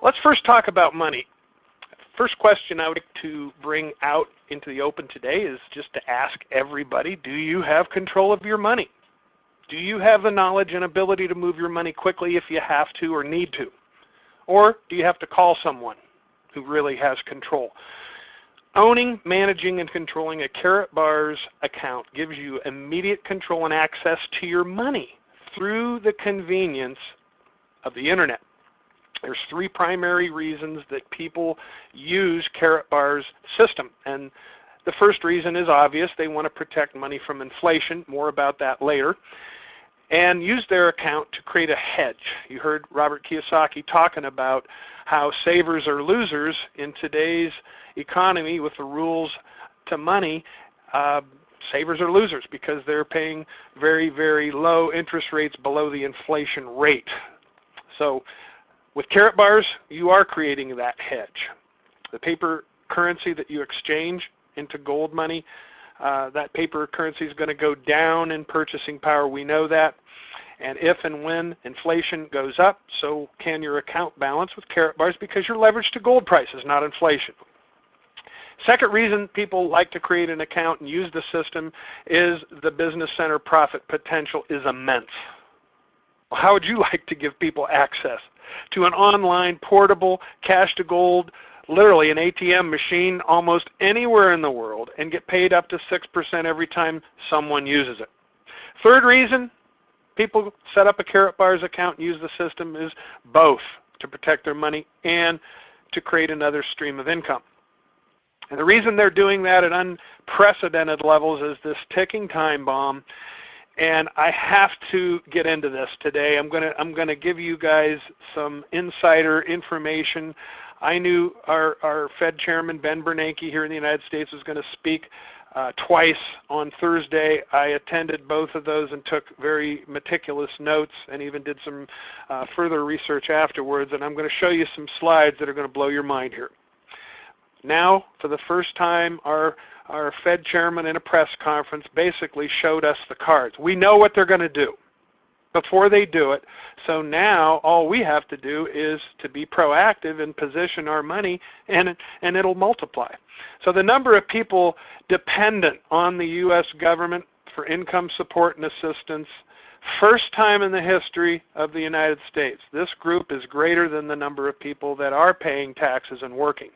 Let's first talk about money. First question I would like to bring out into the open today is just to ask everybody, do you have control of your money? Do you have the knowledge and ability to move your money quickly if you have to or need to? Or do you have to call someone who really has control? Owning, managing, and controlling a Karatbars account gives you immediate control and access to your money through the convenience of the internet. There's three primary reasons that people use Karatbars' system. And the first reason is obvious. They want to protect money from inflation. More about that later. And use their account to create a hedge. You heard Robert Kiyosaki talking about how savers are losers in today's economy with the rules to money. Savers are losers because they're paying very, very low interest rates below the inflation rate. So with Karatbars, you are creating that hedge. The paper currency that you exchange into gold money, that paper currency is going to go down in purchasing power. We know that. And if and when inflation goes up, so can your account balance with Karatbars because you're leveraged to gold prices, not inflation. Second reason people like to create an account and use the system is the business center profit potential is immense. Well, how would you like to give people access to an online portable cash to gold, literally an ATM machine almost anywhere in the world and get paid up to 6% every time someone uses it? Third reason people set up a Karatbars account and use the system is both to protect their money and to create another stream of income. And the reason they're doing that at unprecedented levels is this ticking time bomb. And I have to get into this today. I'm gonna give you guys some insider information. I knew our Fed Chairman Ben Bernanke here in the United States was going to speak twice on Thursday. I attended both of those and took very meticulous notes and even did some further research afterwards. And I'm going to show you some slides that are going to blow your mind here. Now, for the first time, our Fed chairman in a press conference basically showed us the cards. We know what they're going to do before they do it. So now all we have to do is to be proactive and position our money, and it'll multiply. So the number of people dependent on the U.S. government for income support and assistance, first time in the history of the United States, this group is greater than the number of people that are paying taxes and working.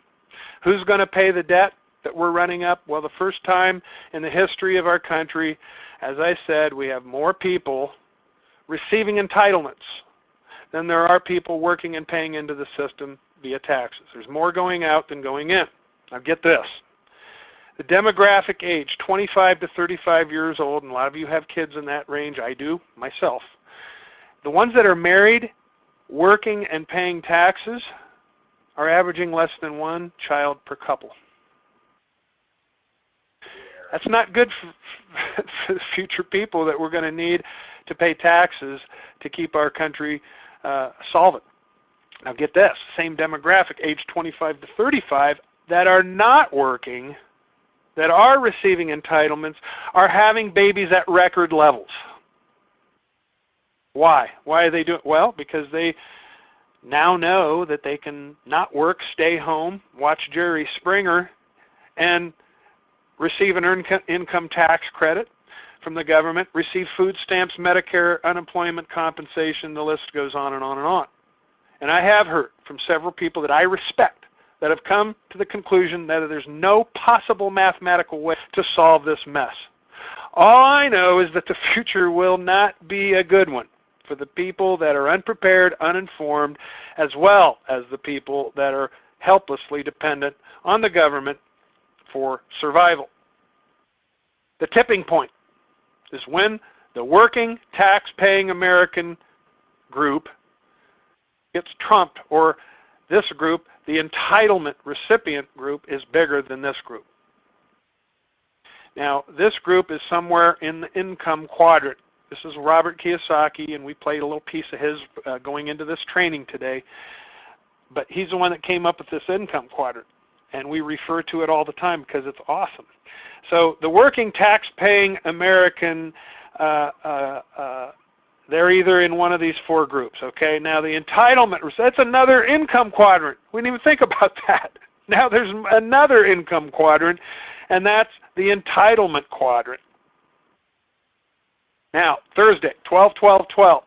Who's going to pay the debt that we're running up? Well, the first time in the history of our country, as I said, we have more people receiving entitlements than there are people working and paying into the system via taxes. There's more going out than going in. Now get this. The demographic age, 25 to 35 years old, and a lot of you have kids in that range. I do myself. The ones that are married, working, and paying taxes are averaging less than one child per couple. That's not good for the future people that we're going to need to pay taxes to keep our country solvent. Now get this, same demographic, age 25 to 35, that are not working, that are receiving entitlements, are having babies at record levels. Why? Why are they doing it? Well, because they now know that they can not work, stay home, watch Jerry Springer, and receive an earned income tax credit from the government, receive food stamps, Medicare, unemployment compensation, the list goes on and on and on. And I have heard from several people that I respect that have come to the conclusion that there's no possible mathematical way to solve this mess. All I know is that the future will not be a good one for the people that are unprepared, uninformed, as well as the people that are helplessly dependent on the government for survival. The tipping point is when the working, tax-paying American group gets trumped, or this group, the entitlement recipient group, is bigger than this group. Now, this group is somewhere in the income quadrant. This is Robert Kiyosaki, and we played a little piece of his going into this training today. But he's the one that came up with this income quadrant, and we refer to it all the time because it's awesome. So the working, tax-paying American they're either in one of these four groups, okay? Now the entitlement, that's another income quadrant. We didn't even think about that. Now there's another income quadrant, and that's the entitlement quadrant. Now, Thursday, 12/12/12.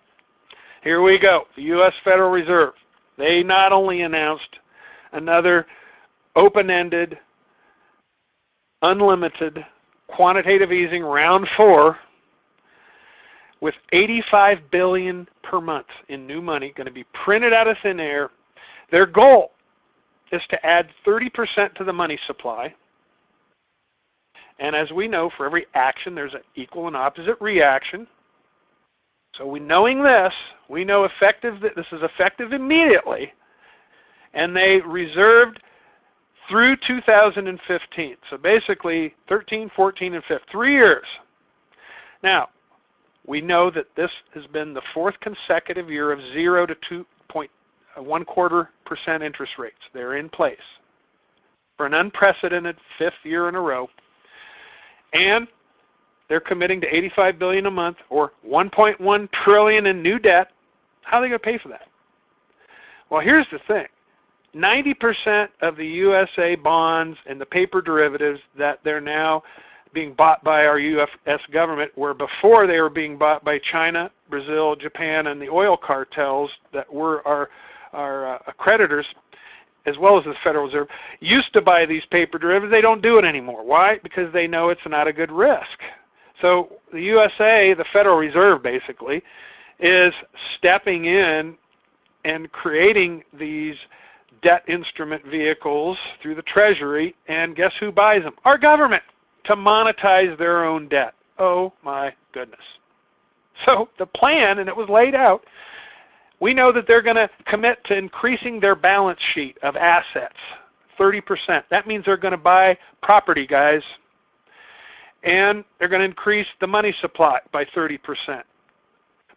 Here we go, the U.S. Federal Reserve. They not only announced another open-ended, unlimited quantitative easing round 4 with $85 billion per month in new money going to be printed out of thin air. Their goal is to add 30% to the money supply. And as we know, for every action, there's an equal and opposite reaction. So knowing this, we know that this is effective immediately. And they reserved through 2015. So basically 13, 14, and 15, 3 years. Now, we know that this has been the 4th consecutive year of 0 to 2.25% interest rates. They're in place for an unprecedented 5th year in a row. And they're committing to $85 billion a month, or $1.1 trillion in new debt. How are they going to pay for that? Well, here's the thing. 90% of the USA bonds and the paper derivatives that they're now being bought by our U.S. government, where before they were being bought by China, Brazil, Japan, and the oil cartels that were our creditors, as well as the Federal Reserve, used to buy these paper derivatives. They don't do it anymore. Why? Because they know it's not a good risk. So the USA, the Federal Reserve basically, is stepping in and creating these debt instrument vehicles through the Treasury, and guess who buys them? Our government, to monetize their own debt. Oh my goodness. So the plan, and it was laid out, we know that they're going to commit to increasing their balance sheet of assets, 30%. That means they're going to buy property, guys. And they're going to increase the money supply by 30%.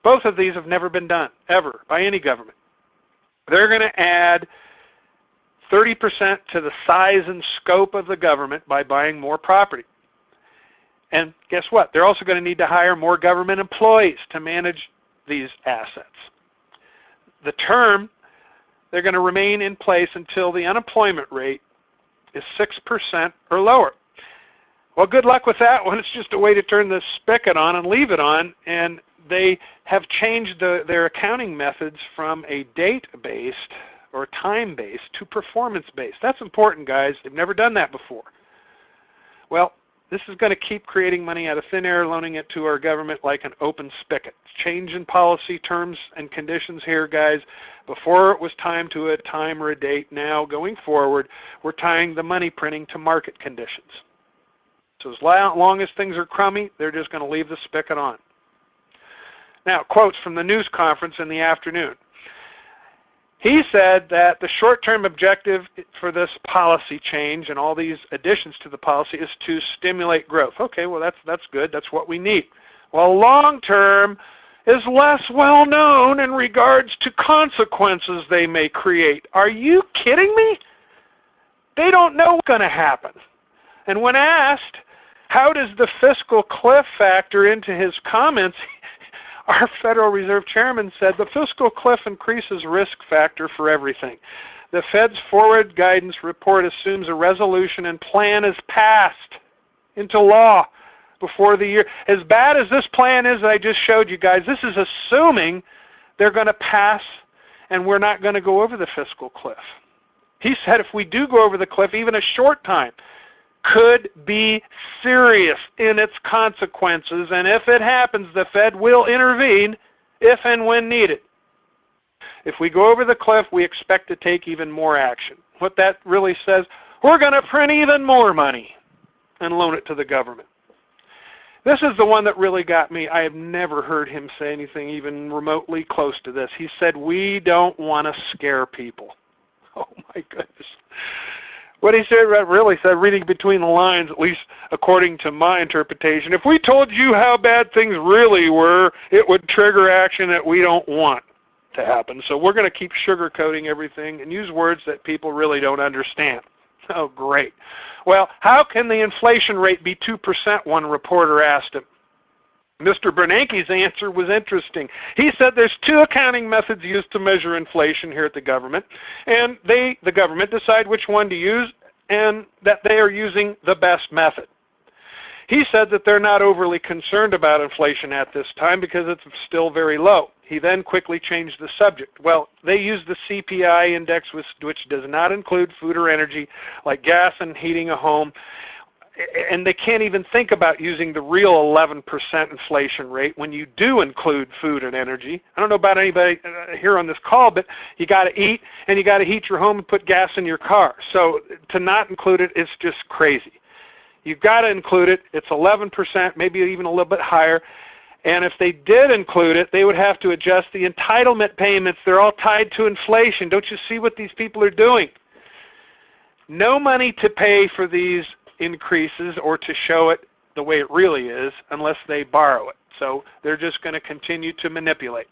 Both of these have never been done, ever, by any government. They're going to add 30% to the size and scope of the government by buying more property. And guess what? They're also going to need to hire more government employees to manage these assets. The term, they're going to remain in place until the unemployment rate is 6% or lower. Well, good luck with that one. It's just a way to turn the spigot on and leave it on. And they have changed their accounting methods from a date-based or time-based to performance-based. That's important, guys. They've never done that before. Well, this is going to keep creating money out of thin air, loaning it to our government like an open spigot. Change in policy terms and conditions here, guys. Before it was time to a time or a date. Now, going forward, we're tying the money printing to market conditions. So as long as things are crummy, they're just going to leave the spigot on. Now, quotes from the news conference in the afternoon. He said that the short-term objective for this policy change and all these additions to the policy is to stimulate growth. Okay, well, that's good. That's what we need. Well, long-term is less well known in regards to consequences they may create. Are you kidding me? They don't know what's going to happen. And when asked, how does the fiscal cliff factor into his comments, our Federal Reserve Chairman said the fiscal cliff increases risk factor for everything. The Fed's forward guidance report assumes a resolution and plan is passed into law before the year. As bad as this plan is that I just showed you guys, this is assuming they're going to pass and we're not going to go over the fiscal cliff. He said if we do go over the cliff, even a short time, could be serious in its consequences, and if it happens, the Fed will intervene if and when needed. If we go over the cliff, we expect to take even more action. What that really says, we're going to print even more money and loan it to the government. This is the one that really got me. I have never heard him say anything even remotely close to this. He said, we don't want to scare people. Oh my goodness. What he said really said, reading between the lines, at least according to my interpretation, if we told you how bad things really were, it would trigger action that we don't want to happen. So we're going to keep sugarcoating everything and use words that people really don't understand. Oh, great. Well, how can the inflation rate be 2%, one reporter asked him. Mr. Bernanke's answer was interesting. He said there's two accounting methods used to measure inflation here at the government, and the government decide which one to use, and that they are using the best method. He said that they're not overly concerned about inflation at this time because it's still very low. He then quickly changed the subject. Well, they use the CPI index, which does not include food or energy, like gas and heating a home. And they can't even think about using the real 11% inflation rate when you do include food and energy. I don't know about anybody here on this call, but you got to eat and you got to heat your home and put gas in your car. So to not include it is just crazy. You've got to include it. It's 11%, maybe even a little bit higher. And if they did include it, they would have to adjust the entitlement payments. They're all tied to inflation. Don't you see what these people are doing? No money to pay for these increases or to show it the way it really is unless they borrow it. So they're just going to continue to manipulate.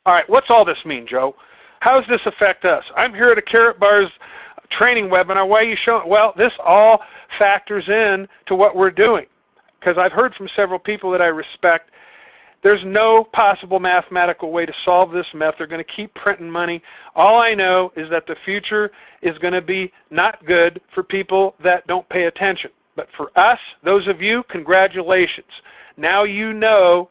All right, what's all this mean, Joe? How does this affect us? I'm here at a Karatbars training webinar. Why are you showing? Well, this all factors in to what we're doing, because I've heard from several people that I respect. There's no possible mathematical way to solve this mess. They're going to keep printing money. All I know is that the future is going to be not good for people that don't pay attention. But for us, those of you, congratulations. Now you know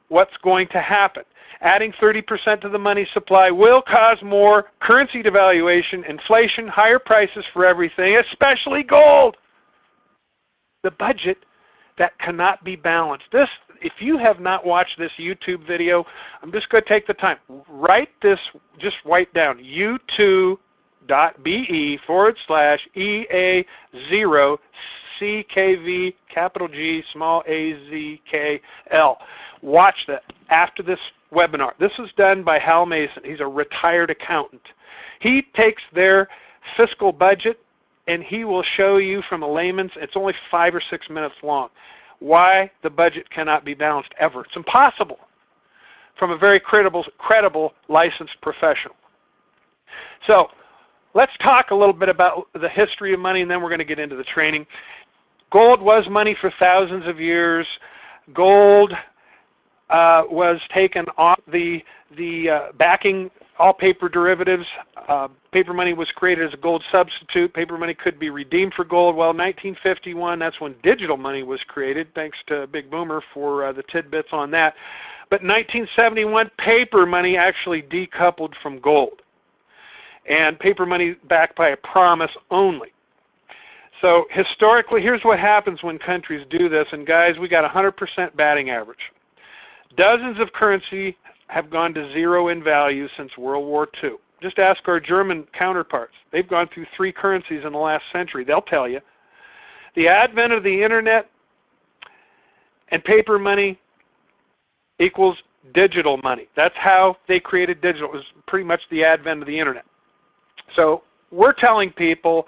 what's going to happen. Adding 30% to the money supply will cause more currency devaluation, inflation, higher prices for everything, especially gold. The budget that cannot be balanced. This, if you have not watched this YouTube video, I'm just going to take the time. Write this, just write down u2.be/EA0CKV, capital G, small AZKL. Watch that after this webinar. This is done by Hal Mason. He's a retired accountant. He takes their fiscal budget and he will show you from a layman's, it's only 5 or 6 minutes long, why the budget cannot be balanced ever. It's impossible from a very credible licensed professional. So let's talk a little bit about the history of money, and then we're going to get into the training. Gold was money for thousands of years. Gold was taken off the backing all paper derivatives. Paper money was created as a gold substitute. Paper money could be redeemed for gold. Well, 1951, that's when digital money was created. Thanks to Big Boomer for the tidbits on that. But 1971, paper money actually decoupled from gold. And paper money backed by a promise only. So historically, here's what happens when countries do this. And guys, we got 100% batting average. Dozens of currency have gone to zero in value since World War II. Just ask our German counterparts. They've gone through 3 currencies in the last century. They'll tell you. The advent of the internet and paper money equals digital money. That's how they created digital. It was pretty much the advent of the internet. So we're telling people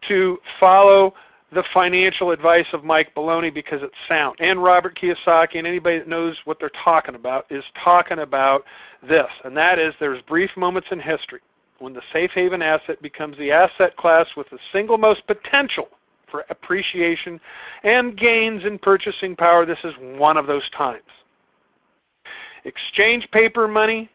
to follow the financial advice of Mike Baloney because it's sound. And Robert Kiyosaki, and anybody that knows what they're talking about is talking about this. And that is, there's brief moments in history when the safe haven asset becomes the asset class with the single most potential for appreciation and gains in purchasing power. This is one of those times. Exchange paper money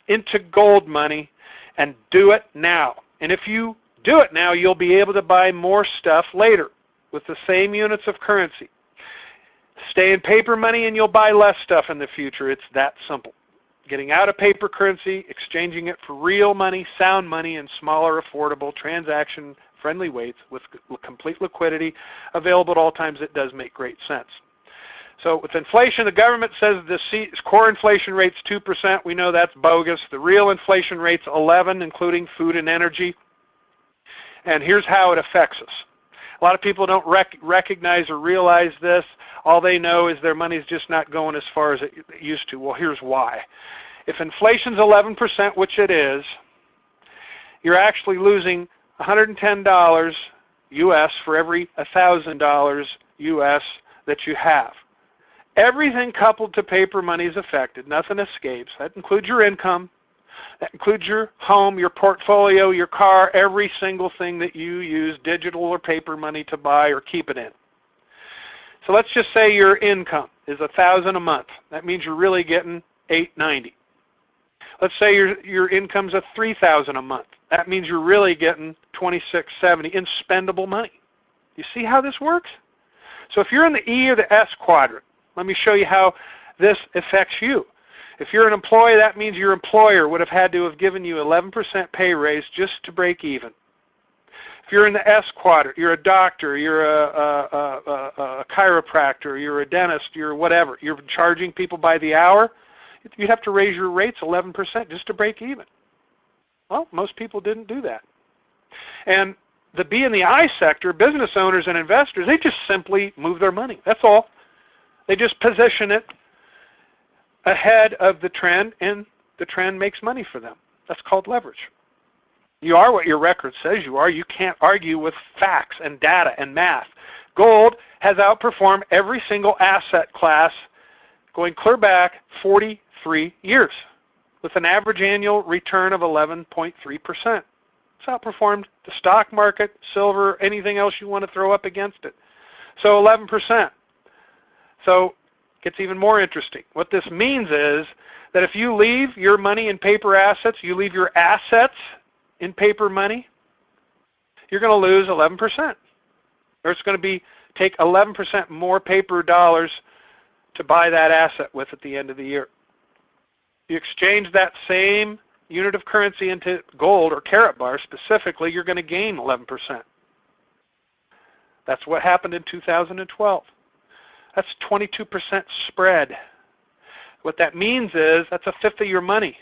into gold money and do it now. And if you do it now, you'll be able to buy more stuff later with the same units of currency. Stay in paper money and you'll buy less stuff in the future. It's that simple. Getting out of paper currency, exchanging it for real money, sound money, and smaller, affordable, transaction-friendly weights with complete liquidity available at all times, it does make great sense. So with inflation, the government says the core inflation rate's 2%. We know that's bogus. The real inflation rate's 11%, including food and energy. And here's how it affects us. A lot of people don't recognize or realize this. All they know is their money's just not going as far as it used to. Well, here's why. If inflation's 11%, which it is, you're actually losing $110 US for every $1,000 US that you have. Everything coupled to paper money is affected. Nothing escapes. That includes your income. That includes your home, your portfolio, your car, every single thing that you use, digital or paper money, to buy or keep it in. So let's just say your income is $1,000 a month. That means you're really getting $890. Let's say your income's at $3,000 a month. That means you're really getting $2670 in spendable money. You see how this works? So if you're in the E or the S quadrant, let me show you how this affects you. If you're an employee, that means your employer would have had to have given you 11% pay raise just to break even. If you're in the S quadrant, you're a doctor, you're a chiropractor, you're a dentist, you're whatever, you're charging people by the hour, you'd have to raise your rates 11% just to break even. Well, most people didn't do that. And the B and the I sector, business owners and investors, they just simply move their money. That's all. They just position it ahead of the trend, and the trend makes money for them. That's called leverage. You are what your record says you are. You can't argue with facts and data and math. Gold has outperformed every single asset class going clear back 43 years with an average annual return of 11.3%. It's outperformed the stock market, silver, anything else you want to throw up against it. So 11%. So it gets even more interesting. What this means is that if you leave your money in paper assets, you leave your assets in paper money, you're going to lose 11%. Or it's going to take 11% more paper dollars to buy that asset with at the end of the year. You exchange that same unit of currency into gold or carat bar specifically, you're going to gain 11%. That's what happened in 2012. That's 22% spread. What that means is that's a fifth of your money.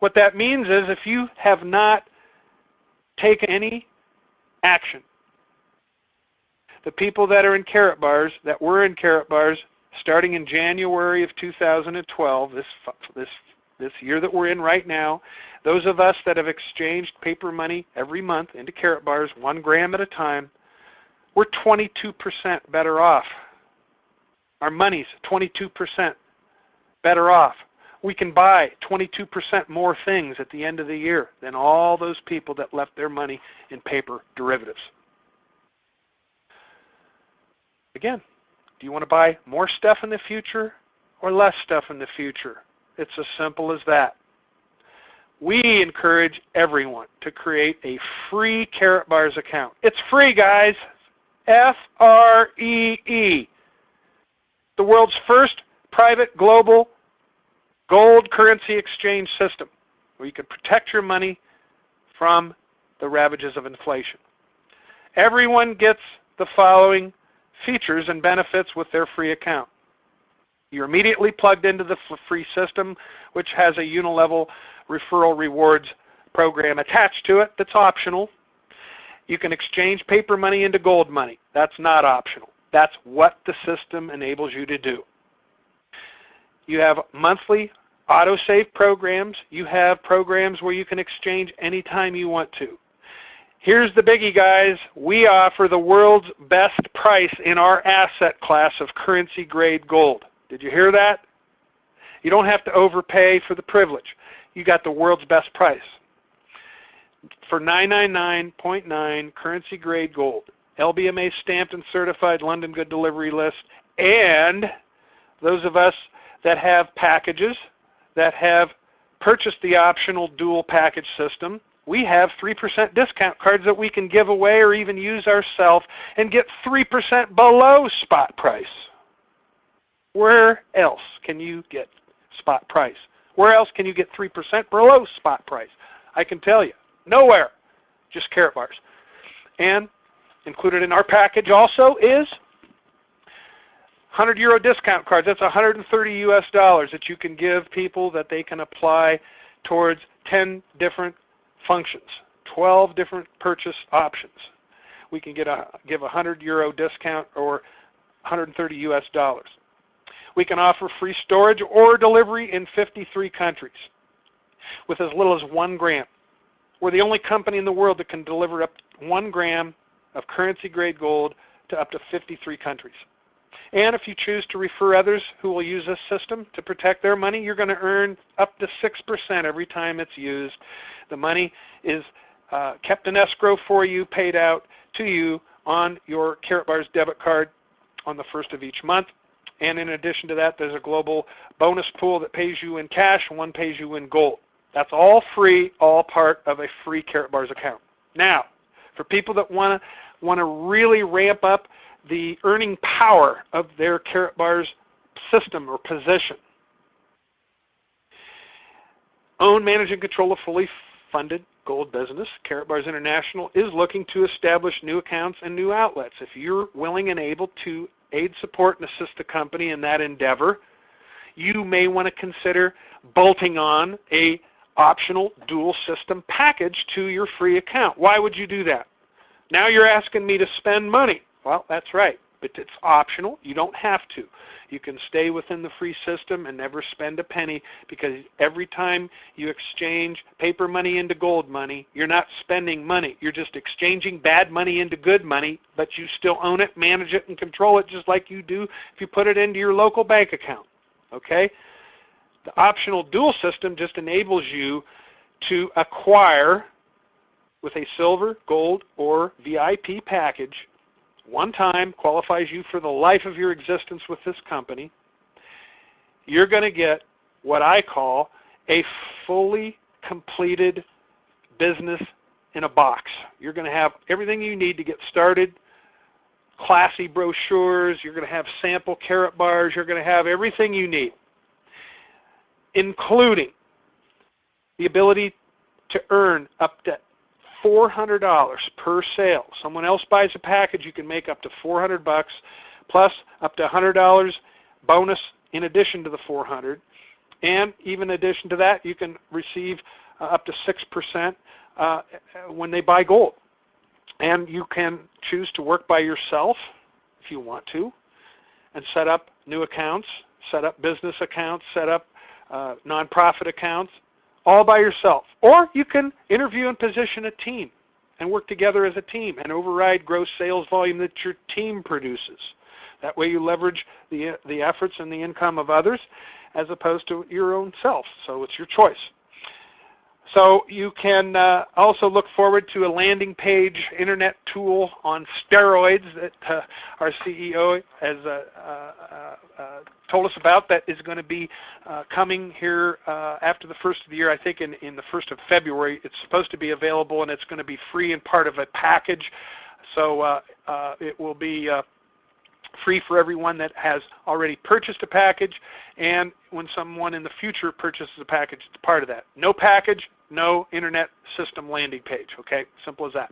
What that means is if you have not taken any action, the people that are in carat bars, that were in carat bars starting in January of 2012, this year that we're in right now, those of us that have exchanged paper money every month into carat bars, 1 gram at a time, we're 22% better off. Our money's 22% better off. We can buy 22% more things at the end of the year than all those people that left their money in paper derivatives. Again, do you want to buy more stuff in the future or less stuff in the future? It's as simple as that. We encourage everyone to create a free Carat Bars account. It's free, guys. F-R-E-E. The world's first private global gold currency exchange system where you can protect your money from the ravages of inflation. Everyone gets the following features and benefits with their free account. You're immediately plugged into the free system, which has a unilevel referral rewards program attached to it that's optional. You can exchange paper money into gold money. That's not optional. That's what the system enables you to do. You have monthly autosave programs. You have programs where you can exchange anytime you want to. Here's the biggie, guys. We offer the world's best price in our asset class of currency grade gold. Did you hear that? You don't have to overpay for the privilege. You got the world's best price. For $999.9 currency grade gold, LBMA stamped and certified London Good Delivery List, and those of us that have packages that have purchased the optional dual package system, we have 3% discount cards that we can give away or even use ourselves and get 3% below spot price. Where else can you get spot price? Where else can you get 3% below spot price? I can tell you, nowhere, just Carat Bars. And included in our package also is €100 discount cards. That's $130 that you can give people that they can apply towards 10 different functions, 12 different purchase options. We can give a €100 discount or $130. We can offer free storage or delivery in 53 countries with as little as 1 gram. We're the only company in the world that can deliver up 1 gram of currency grade gold to up to 53 countries. And if you choose to refer others who will use this system to protect their money, you're going to earn up to 6% every time it's used. The money is kept in escrow for you, paid out to you on your Carat Bars debit card. on the first of each month. And in addition to that, there's a global bonus pool that pays you in cash, and one pays you in gold. That's all free, all part of a free Karatbars account. Now, for people that want to really ramp up the earning power of their Karatbars system or position, own, manage, and control a fully funded gold business, Karatbars International is looking to establish new accounts and new outlets. If you're willing and able to aid, support, and assist the company in that endeavor, you may want to consider bolting on a optional dual system package to your free account. Why would you do that? Now you're asking me to spend money. Well, that's right, but it's optional. You don't have to. You can stay within the free system and never spend a penny, because every time you exchange paper money into gold money, you're not spending money. You're just exchanging bad money into good money, but you still own it, manage it, and control it just like you do if you put it into your local bank account. Okay? The optional dual system just enables you to acquire with a silver, gold, or VIP package. One time, qualifies you for the life of your existence with this company. You're going to get what I call a fully completed business in a box. You're going to have everything you need to get started, classy brochures, you're going to have sample Karatbars, you're going to have everything you need, including the ability to earn up to $400 per sale. Someone else buys a package, you can make up to $400 plus up to $100 bonus in addition to the $400. And even in addition to that, you can receive up to 6% when they buy gold. And you can choose to work by yourself if you want to, and set up new accounts, set up business accounts, set up nonprofit accounts, all by yourself. Or you can interview and position a team and work together as a team and override gross sales volume that your team produces. That way you leverage the efforts and the income of others as opposed to your own self. So it's your choice. So you can also look forward to a landing page internet tool on steroids that our CEO has told us about, that is going to be coming here after the first of the year. I think in the 1st of February it's supposed to be available, and it's going to be free and part of a package. So it will be free for everyone that has already purchased a package, and when someone in the future purchases a package, it's part of that. No package, no internet system landing page, okay? Simple as that.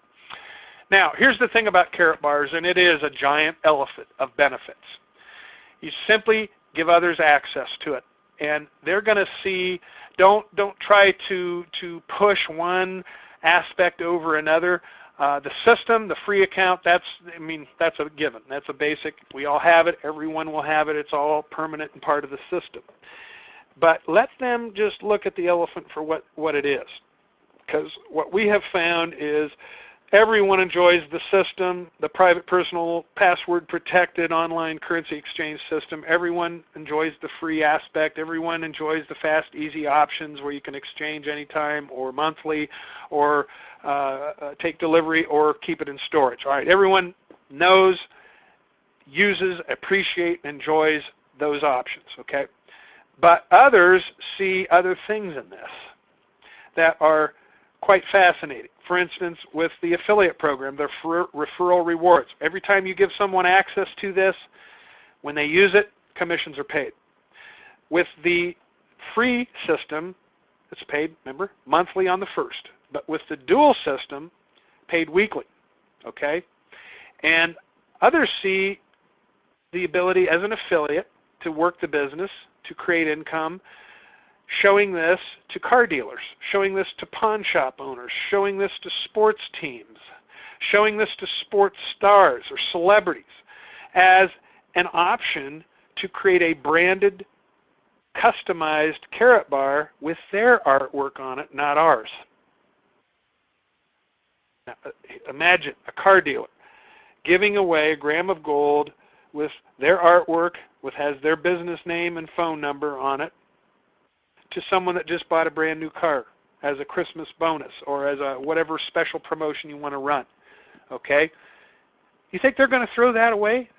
Now, here's the thing about Karatbars, and it is a giant elephant of benefits. You simply give others access to it, and they're going to see, don't try to push one aspect over another. The system, the free account, that's a given. That's a basic. We all have it. Everyone will have it. It's all permanent and part of the system. But let them just look at the elephant for what it is. Because what we have found is everyone enjoys the system, the private, personal, password protected online currency exchange system. Everyone enjoys the free aspect. Everyone enjoys the fast, easy options where you can exchange anytime or monthly, or take delivery, or keep it in storage. All right, everyone knows, uses, appreciates, enjoys those options, okay? But others see other things in this that are quite fascinating. For instance, with the affiliate program, the referral rewards. Every time you give someone access to this, when they use it, commissions are paid. With the free system, it's paid, remember, monthly on the 1st. But with the dual system, paid weekly, okay? And others see the ability as an affiliate to work the business, to create income, showing this to car dealers, showing this to pawn shop owners, showing this to sports teams, showing this to sports stars or celebrities as an option to create a branded, customized Karatbar with their artwork on it, not ours. Now, imagine a car dealer giving away a gram of gold with their artwork, has their business name and phone number on it, to someone that just bought a brand new car as a Christmas bonus or as a whatever special promotion you want to run, okay? You think they're going to throw that away?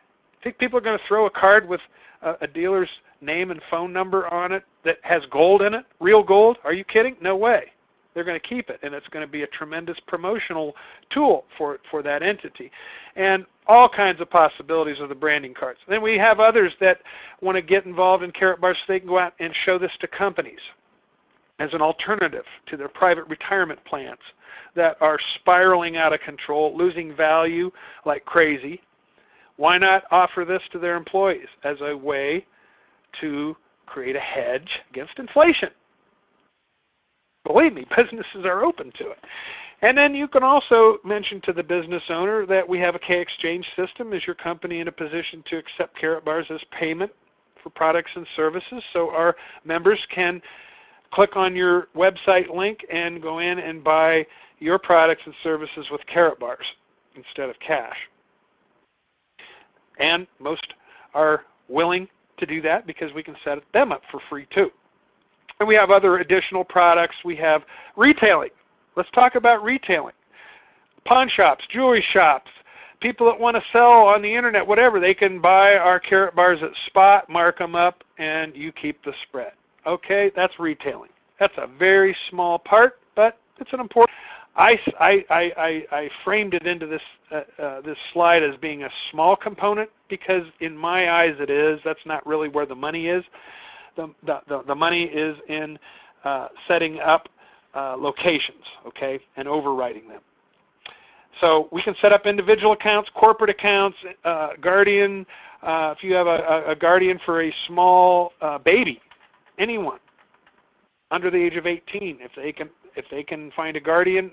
Think people are going to throw a card with a dealer's name and phone number on it that has gold in it, real gold? Are you kidding? No way. They're going to keep it, and it's going to be a tremendous promotional tool for that entity. And all kinds of possibilities of the branding cards. Then we have others that want to get involved in Karatbars so they can go out and show this to companies as an alternative to their private retirement plans that are spiraling out of control, losing value like crazy. Why not offer this to their employees as a way to create a hedge against inflation? Believe me, businesses are open to it. And then you can also mention to the business owner that we have a K-Exchange system. Is your company in a position to accept Karatbars as payment for products and services? So our members can click on your website link and go in and buy your products and services with Karatbars instead of cash. And most are willing to do that because we can set them up for free too. And we have other additional products. We have retailing. Let's talk about retailing. Pawn shops, jewelry shops, people that want to sell on the internet, whatever, they can buy our Karatbars at spot, mark them up, and you keep the spread. Okay, that's retailing. That's a very small part, but it's an important. I framed it into this this slide as being a small component because in my eyes it is. That's not really where the money is. The money is in setting up locations, okay, and overriding them. So we can set up individual accounts, corporate accounts, Guardian. If you have a Guardian for a small baby, anyone under the age of 18, if they can find a Guardian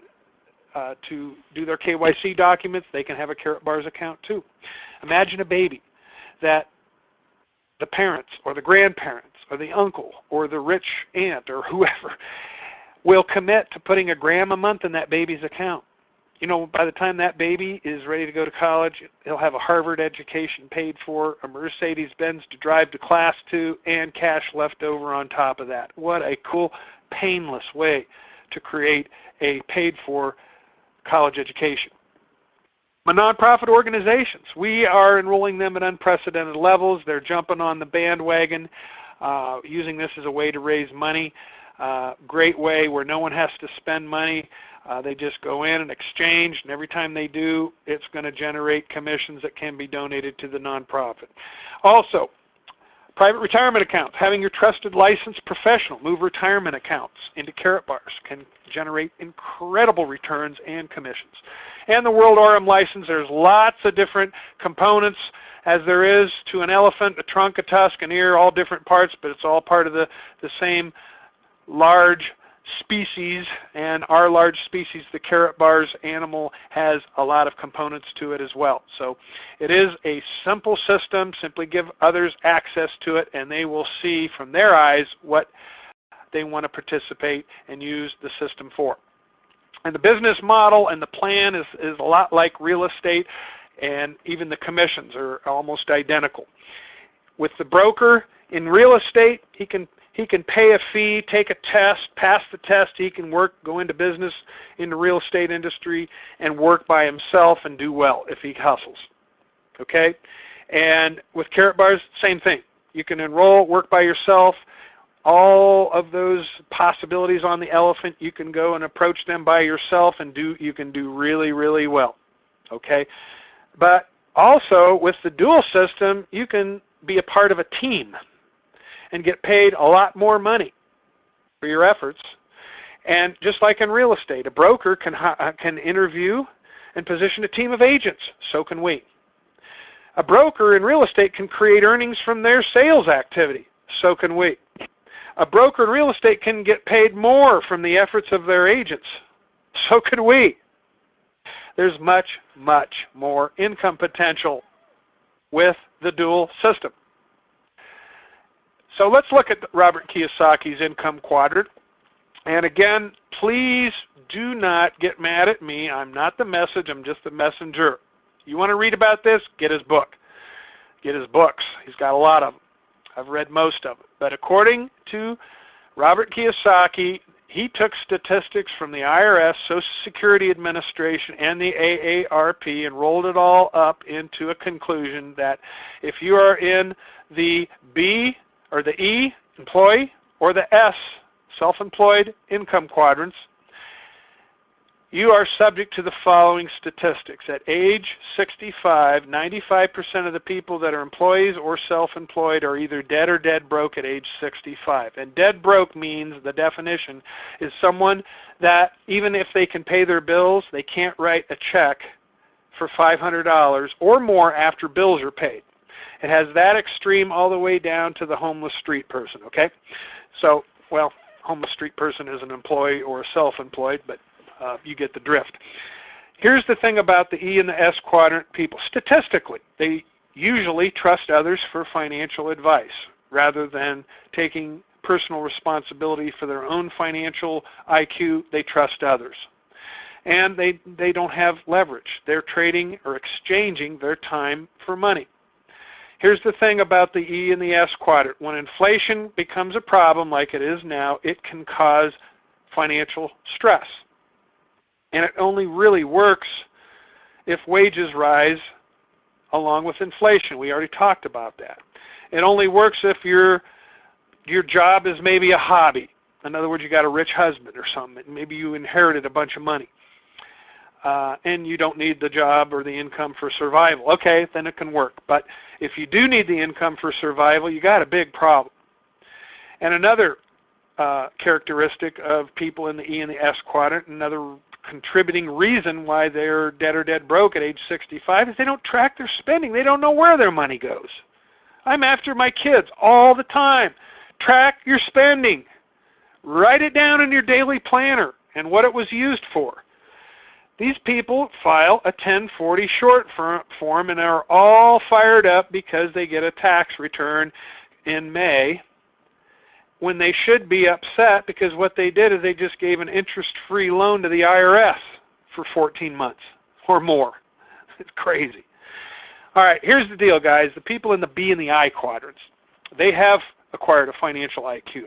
to do their KYC documents, they can have a Karatbars account too. Imagine a baby that the parents or the grandparents or the uncle or the rich aunt or whoever will commit to putting $1 a month in that baby's account. You know, by the time that baby is ready to go to college, he'll have a Harvard education paid for, a Mercedes-Benz to drive to class to, and cash left over on top of that. What a cool, painless way to create a paid-for college education. But nonprofit organizations, we are enrolling them at unprecedented levels. They're jumping on the bandwagon, using this as a way to raise money. Great way where no one has to spend money. They just go in and exchange, and every time they do, it's going to generate commissions that can be donated to the nonprofit. Also, private retirement accounts. Having your trusted licensed professional move retirement accounts into Karatbars can generate incredible returns and commissions. And the World OREM license, there's lots of different components as there is to an elephant, a trunk, a tusk, an ear, all different parts, but it's all part of the same large species, and our large species, the Karatbars animal, has a lot of components to it as well. So it is a simple system. Simply give others access to it, and they will see from their eyes what they want to participate and use the system for. And the business model and the plan is a lot like real estate, and even the commissions are almost identical. With the broker in real estate, he can pay a fee, take a test, pass the test. He can work, go into business in the real estate industry and work by himself and do well if he hustles. Okay? And with Karatbars, same thing. You can enroll, work by yourself. All of those possibilities on the elephant, you can go and approach them by yourself and you can do really, really well. Okay? But also with the dual system, you can be a part of a team and get paid a lot more money for your efforts. And just like in real estate, a broker can interview and position a team of agents. So can we. A broker in real estate can create earnings from their sales activity. So can we. A broker in real estate can get paid more from the efforts of their agents. So can we. There's much, much more income potential with the dual system. So let's look at Robert Kiyosaki's income quadrant. And again, please do not get mad at me. I'm not the message. I'm just the messenger. You want to read about this? Get his book. Get his books. He's got a lot of them. I've read most of it. But according to Robert Kiyosaki, he took statistics from the IRS, Social Security Administration, and the AARP and rolled it all up into a conclusion that if you are in the B or the E, employee, or the S, self-employed income quadrants, you are subject to the following statistics. At age 65, 95% of the people that are employees or self-employed are either dead or dead broke at age 65. And dead broke means, the definition, is someone that even if they can pay their bills, they can't write a check for $500 or more after bills are paid. It has that extreme all the way down to the homeless street person, okay? So, well, homeless street person is an employee or a self-employed, but you get the drift. Here's the thing about the E and the S quadrant people. Statistically, they usually trust others for financial advice rather than taking personal responsibility for their own financial IQ. They trust others. And they don't have leverage. They're trading or exchanging their time for money. Here's the thing about the E and the S quadrant. When inflation becomes a problem like it is now, it can cause financial stress. And it only really works if wages rise along with inflation. We already talked about that. It only works if your job is maybe a hobby. In other words, you got a rich husband or something. Maybe you inherited a bunch of money. And you don't need the job or the income for survival. Okay, then it can work. But if you do need the income for survival, you got a big problem. And another characteristic of people in the E and the S quadrant, another contributing reason why they're dead or dead broke at age 65 is they don't track their spending. They don't know where their money goes. I'm after my kids all the time. Track your spending. Write it down in your daily planner and what it was used for. These people file a 1040 short form and are all fired up because they get a tax return in May, when they should be upset because what they did is they just gave an interest-free loan to the IRS for 14 months or more. It's crazy. All right, here's the deal, guys. The people in the B and the I quadrants, they have acquired a financial IQ.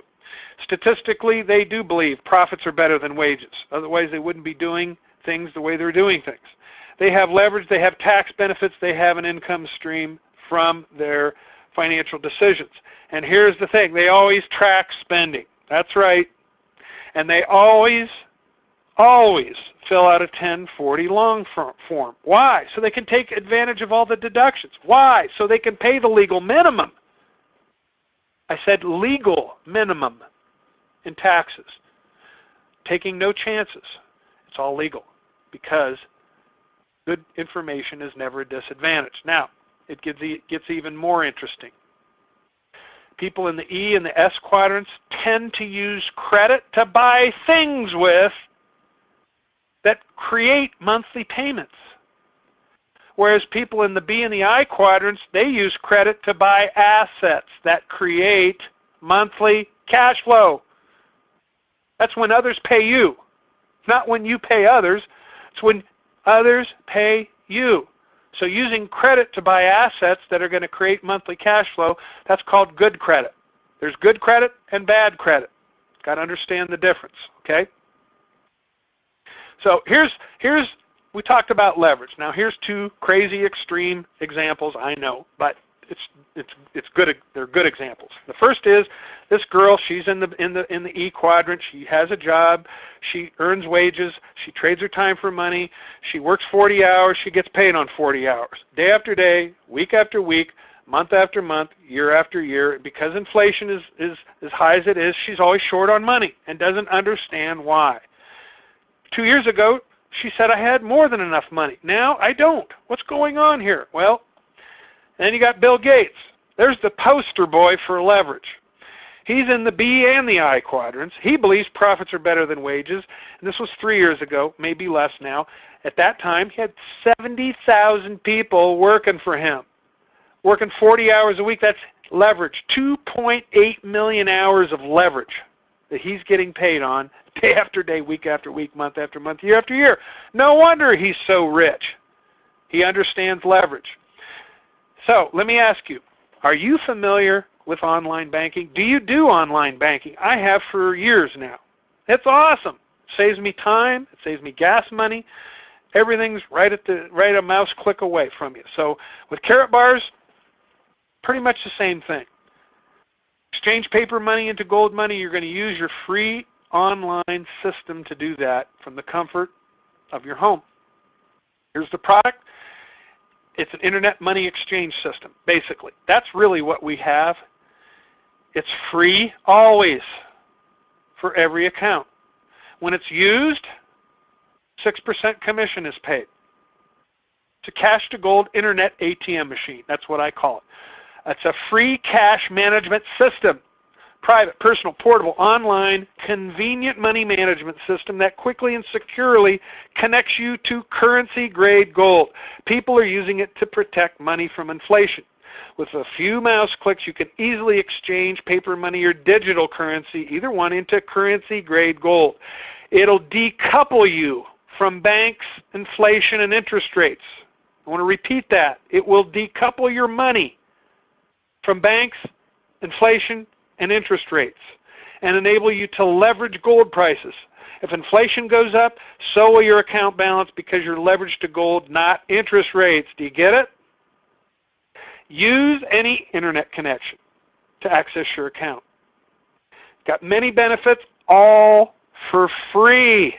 Statistically, they do believe profits are better than wages. Otherwise, they wouldn't be doing things the way they're doing things. They have leverage, they have tax benefits, they have an income stream from their financial decisions. And here's the thing, they always track spending. That's right. And they always fill out a 1040 long form. Why? So they can take advantage of all the deductions. Why? So they can pay the legal minimum. I said legal minimum in taxes. Taking no chances. It's all legal because good information is never a disadvantage. Now, it gets even more interesting. People in the E and the S quadrants tend to use credit to buy things with that create monthly payments. Whereas people in the B and the I quadrants, they use credit to buy assets that create monthly cash flow. That's when others pay you. Not when you pay others. It's when others pay you. So using credit to buy assets that are going to create monthly cash flow, that's called good credit. There's good credit and bad credit. Got to understand the difference, okay? So here's we talked about leverage. Now here's two crazy extreme examples, I know, but it's good. They're good examples. The first is this girl. She's in the E quadrant. She has a job. She earns wages. She trades her time for money. She works 40 hours. She gets paid on 40 hours, day after day, week after week, month after month, year after year. Because inflation is as high as it is, she's always short on money and doesn't understand why. 2 years ago, she said I had more than enough money. Now I don't. What's going on here? Well, then you got Bill Gates. There's the poster boy for leverage. He's in the B and the I quadrants. He believes profits are better than wages. And this was 3 years ago, maybe less now. At that time, he had 70,000 people working for him. Working 40 hours a week, that's leverage. 2.8 million hours of leverage that he's getting paid on day after day, week after week, month after month, year after year. No wonder he's so rich. He understands leverage. So let me ask you, are you familiar with online banking? Do you do online banking? I have for years now. It's awesome. It saves me time. It saves me gas money. Everything's right a mouse click away from you. So with Karatbars, pretty much the same thing. Exchange paper money into gold money. You're going to use your free online system to do that from the comfort of your home. Here's the product. It's an internet money exchange system, basically. That's really what we have. It's free always for every account. When it's used, 6% commission is paid. It's a cash to gold internet ATM machine. That's what I call it. It's a free cash management system. Private, personal, portable, online, convenient money management system that quickly and securely connects you to currency-grade gold. People are using it to protect money from inflation. With a few mouse clicks, you can easily exchange paper money or digital currency, either one, into currency-grade gold. It'll decouple you from banks, inflation, and interest rates. I want to repeat that. It will decouple your money from banks, inflation, and interest rates, and enable you to leverage gold prices. If inflation goes up, so will your account balance because you're leveraged to gold, not interest rates. Do you get it? Use any internet connection to access your account. Got many benefits, all for free.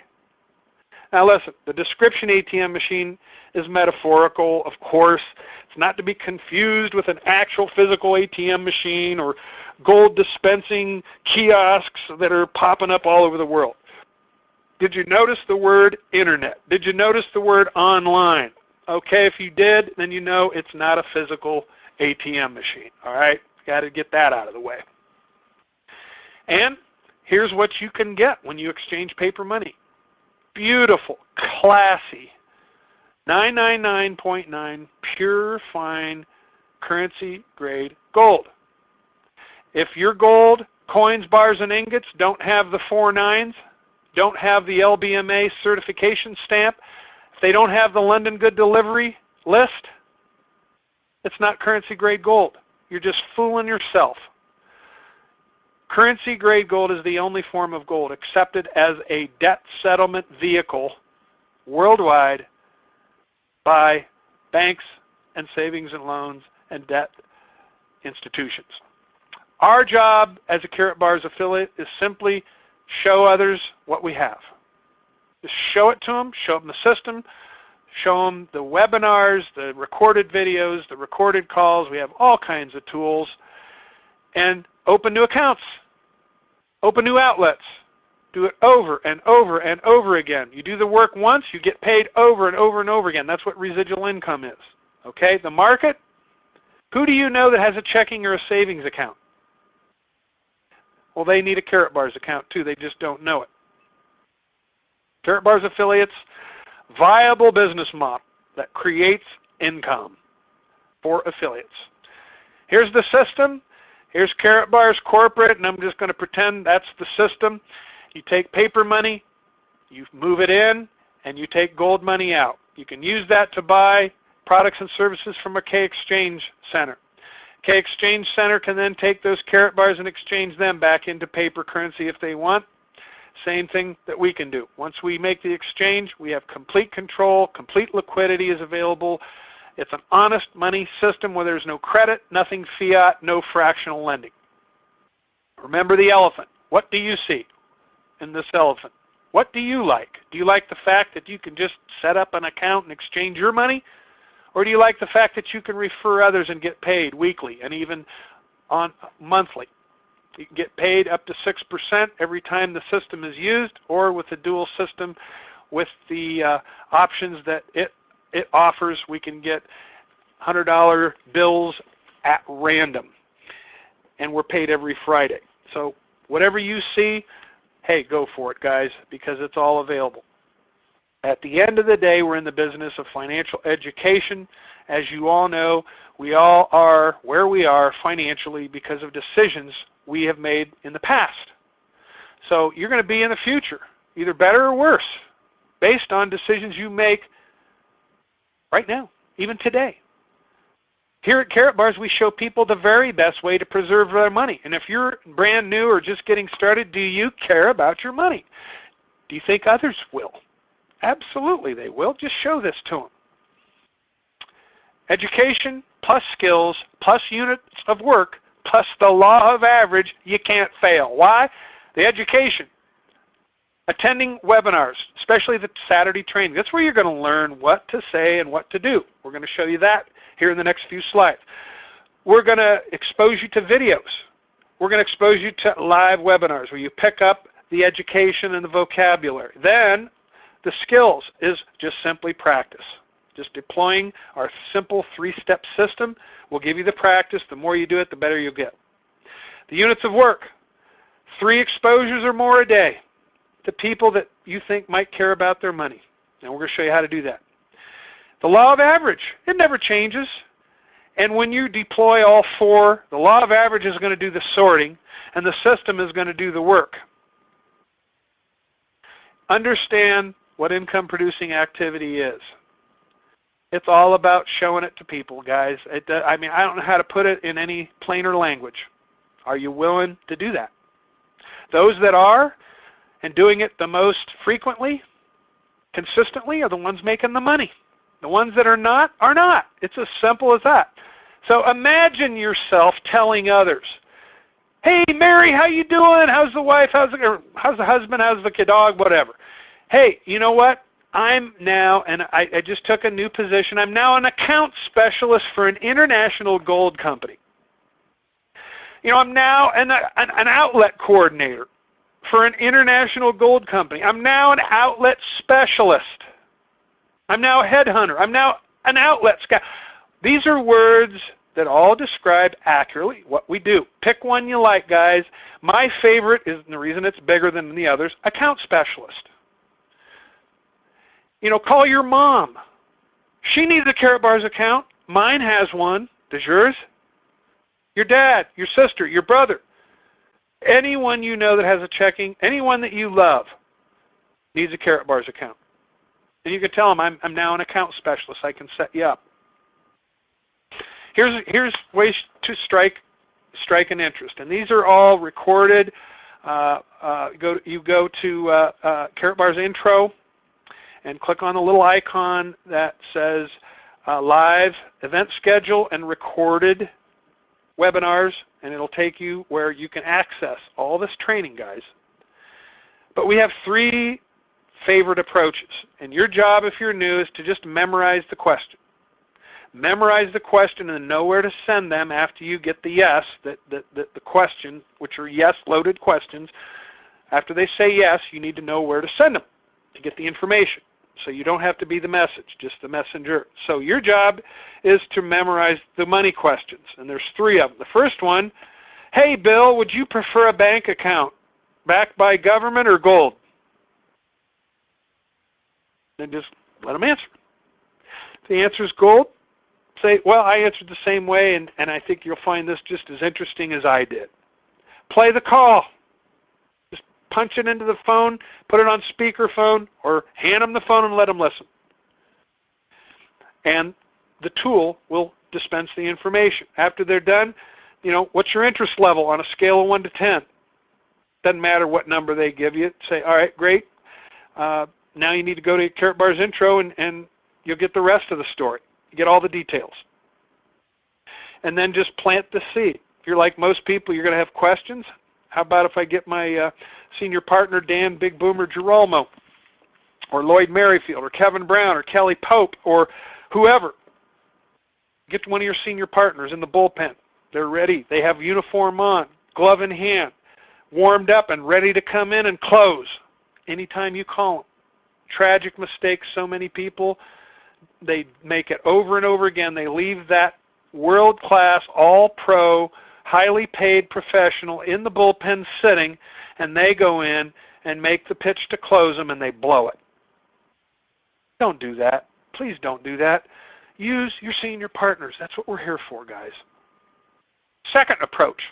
Now listen, the description ATM machine is metaphorical, of course. It's not to be confused with an actual physical ATM machine or gold dispensing kiosks that are popping up all over the world. Did you notice the word internet? Did you notice the word online? Okay, if you did, then you know it's not a physical ATM machine. All right, got to get that out of the way. And here's what you can get when you exchange paper money. Beautiful, classy, 999.9 pure fine currency grade gold. If your gold coins, bars, and ingots don't have the 4 nines, don't have the LBMA certification stamp, if they don't have the London Good Delivery list, it's not currency grade gold. You're just fooling yourself. Currency grade gold is the only form of gold accepted as a debt settlement vehicle worldwide by banks and savings and loans and debt institutions. Our job as a Karatbars affiliate is simply show others what we have. Just show it to them, show them the system, show them the webinars, the recorded videos, the recorded calls. We have all kinds of tools. And open new accounts, open new outlets. Do it over and over and over again. You do the work once, you get paid over and over and over again. That's what residual income is. Okay, the market, who do you know that has a checking or a savings account? Well, they need a Karatbars account too. They just don't know it. Karatbars affiliates, viable business model that creates income for affiliates. Here's the system. Here's Karatbars corporate, and I'm just going to pretend that's the system. You take paper money, you move it in, and you take gold money out. You can use that to buy products and services from a K Exchange Center. K Exchange Center can then take those Karatbars and exchange them back into paper currency if they want. Same thing that we can do. Once we make the exchange, we have complete control, complete liquidity is available. It's an honest money system where there's no credit, nothing fiat, no fractional lending. Remember the elephant. What do you see in this elephant? What do you like? Do you like the fact that you can just set up an account and exchange your money? Or do you like the fact that you can refer others and get paid weekly and even on monthly? You can get paid up to 6% every time the system is used, or with the dual system with the options that it offers, we can get $100 bills at random. And we're paid every Friday. So whatever you see, hey, go for it, guys, because it's all available. At the end of the day, we're in the business of financial education. As you all know, we all are where we are financially because of decisions we have made in the past. So you're going to be in the future, either better or worse, based on decisions you make right now, even today. Here at Karatbars, we show people the very best way to preserve their money. And if you're brand new or just getting started, do you care about your money? Do you think others will? Absolutely they will. Just show this to them. Education plus skills plus units of work plus the law of average, you can't fail. Why? The education. Attending webinars, especially the Saturday training. That's where you're going to learn what to say and what to do. We're going to show you that here in the next few slides. We're going to expose you to videos. We're going to expose you to live webinars where you pick up the education and the vocabulary. Then the skills is just simply practice. Just deploying our simple 3-step system will give you the practice. The more you do it, the better you'll get. The units of work, 3 exposures or more a day to people that you think might care about their money. And we're going to show you how to do that. The law of average, it never changes. And when you deploy all 4, the law of average is going to do the sorting, and the system is going to do the work. Understand what income-producing activity is. It's all about showing it to people, guys. I mean, I don't know how to put it in any plainer language. Are you willing to do that? Those that are, and doing it the most frequently, consistently, are the ones making the money. The ones that are not, are not. It's as simple as that. So imagine yourself telling others, hey, Mary, how you doing? How's the wife? How's the husband? How's the dog? Whatever. Hey, you know what? I'm now, and I just took a new position, I'm now an account specialist for an international gold company. You know, I'm now an outlet coordinator for an international gold company. I'm now an outlet specialist. I'm now a headhunter. I'm now an outlet scout. These are words that all describe accurately what we do. Pick one you like, guys. My favorite is, and the reason it's bigger than the others, account specialist. You know, call your mom. She needs a Karatbars account. Mine has one. Does yours? Your dad, your sister, your brother. Anyone you know that has a checking, anyone that you love needs a Karatbars account. And you can tell them, I'm now an account specialist. I can set you up. Here's ways to strike an interest. And these are all recorded. You go to Karatbars intro and click on the little icon that says live event schedule and recorded webinars, and it'll take you where you can access all this training, guys. But we have 3 favorite approaches, and your job, if you're new, is to just memorize the question. Memorize the question and know where to send them after you get the yes, the question, which are yes-loaded questions. After they say yes, you need to know where to send them to get the information. So you don't have to be the message, just the messenger. So your job is to memorize the money questions, and there's 3 of them. The first one, hey, Bill, would you prefer a bank account backed by government or gold? Then just let them answer. If the answer is gold, say, well, I answered the same way, and I think you'll find this just as interesting as I did. Play the call. Just punch it into the phone, put it on speakerphone, or hand them the phone and let them listen. And the tool will dispense the information. After they're done, you know, what's your interest level on a scale of 1 to 10? Doesn't matter what number they give you. Say, all right, great. Now you need to go to Karatbars intro, and you'll get the rest of the story. You get all the details. And then just plant the seed. If you're like most people, you're going to have questions. How about if I get my senior partner, Dan Big Boomer Girolamo, or Lloyd Merrifield, or Kevin Brown, or Kelly Pope, or whoever. Get one of your senior partners in the bullpen. They're ready. They have uniform on, glove in hand, warmed up and ready to come in and close anytime you call them. Tragic mistakes, so many people, they make it over and over again. They leave that world-class, all-pro, highly paid professional in the bullpen sitting, and they go in and make the pitch to close them, and they blow it. Don't do that. Please don't do that. Use your senior partners. That's what we're here for, guys. Second approach.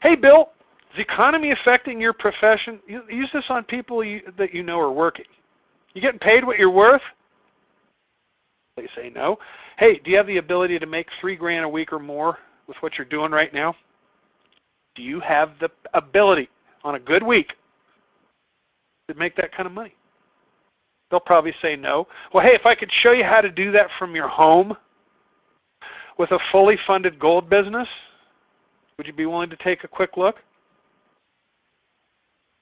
Hey, Bill, is the economy affecting your profession? Use this on people that you know are working. You getting paid what you're worth? They say no. Hey, do you have the ability to make $3,000 a week or more with what you're doing right now? Do you have the ability on a good week to make that kind of money? They'll probably say no. Well, hey, if I could show you how to do that from your home with a fully funded gold business, would you be willing to take a quick look?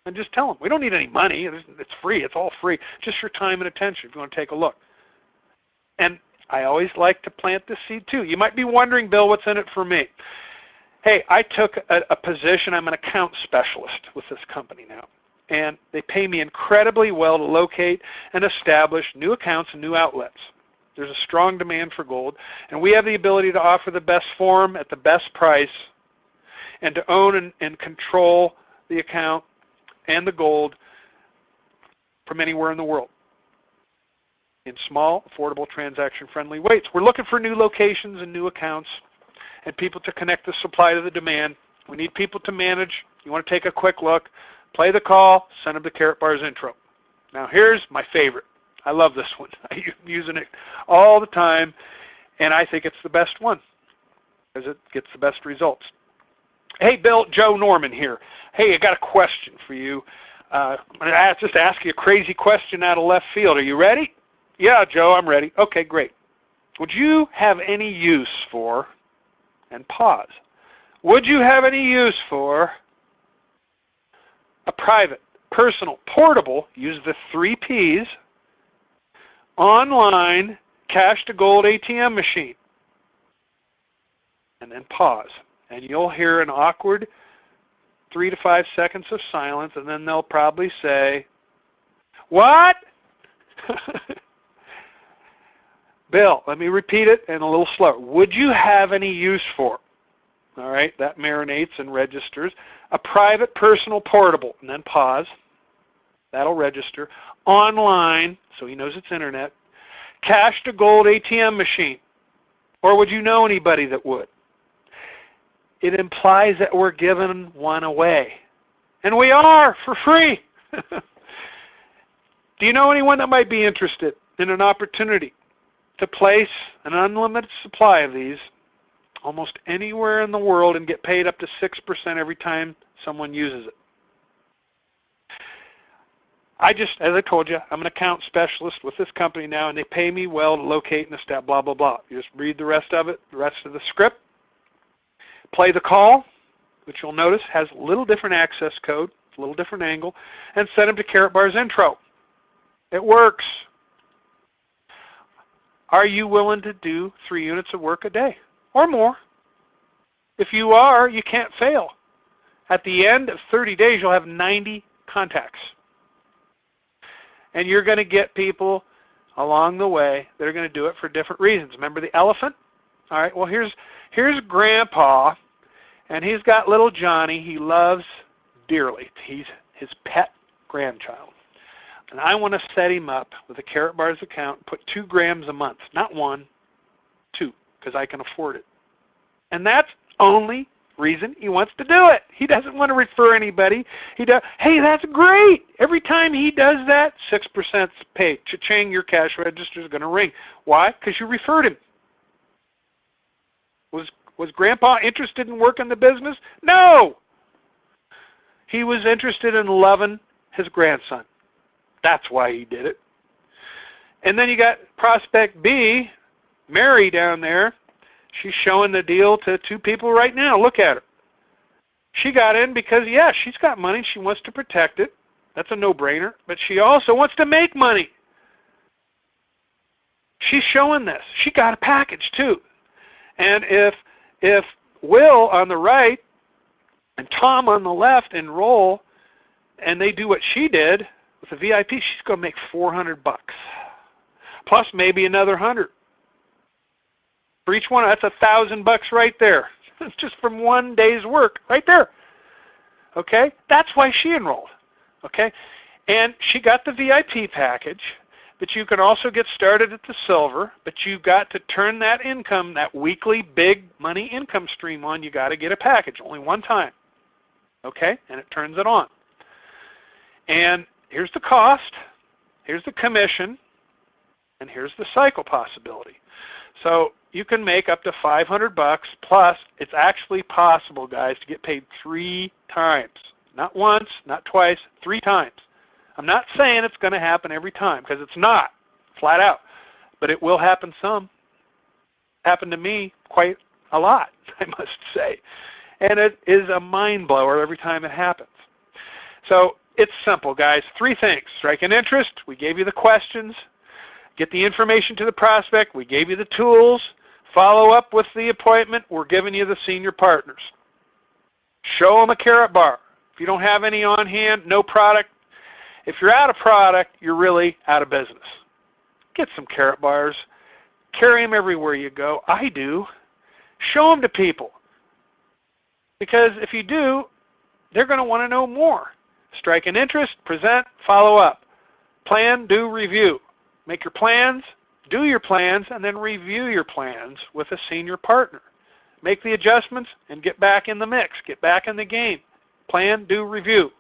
And just tell them, we don't need any money. It's free. It's all free. Just your time and attention if you want to take a look. And I always like to plant this seed too. You might be wondering, Bill, what's in it for me? Hey, I took a position. I'm an account specialist with this company now. And they pay me incredibly well to locate and establish new accounts and new outlets. There's a strong demand for gold. And we have the ability to offer the best form at the best price and to own and control the account and the gold from anywhere in the world in small, affordable, transaction-friendly ways. We're looking for new locations and new accounts and people to connect the supply to the demand. We need people to manage. You want to take a quick look, play the call, send them the Karatbars intro. Now here's my favorite. I love this one. I'm using it all the time, and I think it's the best one because it gets the best results. Hey, Bill, Joe Norman here. Hey, I got a question for you. I'm going to just ask you a crazy question out of left field. Are you ready? Yeah, Joe, I'm ready. Okay, great. Would you have any use for, and pause, would you have any use for a private, personal, portable, use the 3 Ps, online cash-to-gold ATM machine? And then pause. And you'll hear an awkward 3 to 5 seconds of silence, and then they'll probably say, what? Bill, let me repeat it and a little slower. Would you have any use for? All right, that marinates and registers. A private, personal, portable, and then pause. That'll register. Online, so he knows it's internet. Cash-to-gold ATM machine. Or would you know anybody that would? It implies that we're giving one away. And we are, for free. Do you know anyone that might be interested in an opportunity to place an unlimited supply of these almost anywhere in the world and get paid up to 6% every time someone uses it? As I told you, I'm an account specialist with this company now, and they pay me well to locate and establish blah, blah, blah. You just read the rest of it, the rest of the script. Play the call, which you'll notice has a little different access code, a little different angle, and send them to Karatbars intro. It works. Are you willing to do 3 units of work a day or more? If you are, you can't fail. At the end of 30 days, you'll have 90 contacts. And you're going to get people along the way that are going to do it for different reasons. Remember the elephant? All right, well, here's Grandpa, and he's got little Johnny he loves dearly. He's his pet grandchild. And I want to set him up with a Karatbars account, put 2 grams a month, not 1, 2, because I can afford it. And that's only reason he wants to do it. He doesn't want to refer anybody. He does. Hey, that's great. Every time he does that, 6% paid. Cha-ching, your cash register is going to ring. Why? Because you referred him. Was Grandpa interested in working the business? No. He was interested in loving his grandson. That's why he did it. And then you got prospect B, Mary down there. She's showing the deal to 2 people right now. Look at her. She got in because, yeah, she's got money. She wants to protect it. That's a no-brainer. But she also wants to make money. She's showing this. She got a package, too. And if Will on the right and Tom on the left enroll, and they do what she did with the VIP, she's going to make $400 plus maybe another 100 for each one. That's $1,000 right there. It's just from 1 day's work right there. Okay, that's why she enrolled. Okay, and she got the VIP package. But you can also get started at the silver, but you've got to turn that income, that weekly big money income stream on. You got to get a package only one time, okay? And it turns it on. And here's the cost. Here's the commission. And here's the cycle possibility. So you can make up to $500 plus. It's actually possible, guys, to get paid 3 times. Not once, not twice, 3 times. I'm not saying it's going to happen every time, because it's not, flat out. But it will happen some. Happened to me quite a lot, I must say. And it is a mind blower every time it happens. So it's simple, guys. 3 things. Strike an interest. We gave you the questions. Get the information to the prospect. We gave you the tools. Follow up with the appointment. We're giving you the senior partners. Show them a carrot bar. If you don't have any on hand, no product. If you're out of product, you're really out of business. Get some carrot bars. Carry them everywhere you go. I do. Show them to people. Because if you do, they're going to want to know more. Strike an interest, present, follow up. Plan, do, review. Make your plans, do your plans, and then review your plans with a senior partner. Make the adjustments and get back in the mix. Get back in the game. Plan, do, review.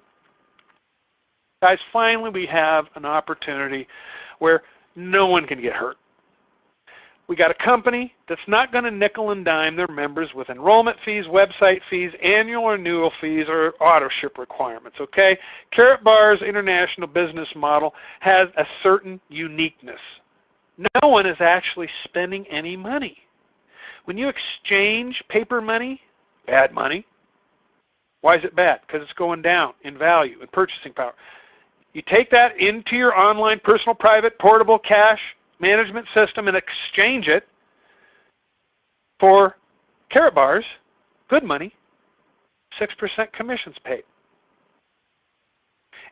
Guys, finally we have an opportunity where no one can get hurt. We got a company that's not going to nickel and dime their members with enrollment fees, website fees, annual or annual fees, or auto ship requirements, okay? Carrot Bar's international business model has a certain uniqueness. No one is actually spending any money. When you exchange paper money, bad money. Why is it bad? Because it's going down in value and purchasing power. You take that into your online personal, private, portable cash management system and exchange it for carrot bars, good money, 6% commissions paid.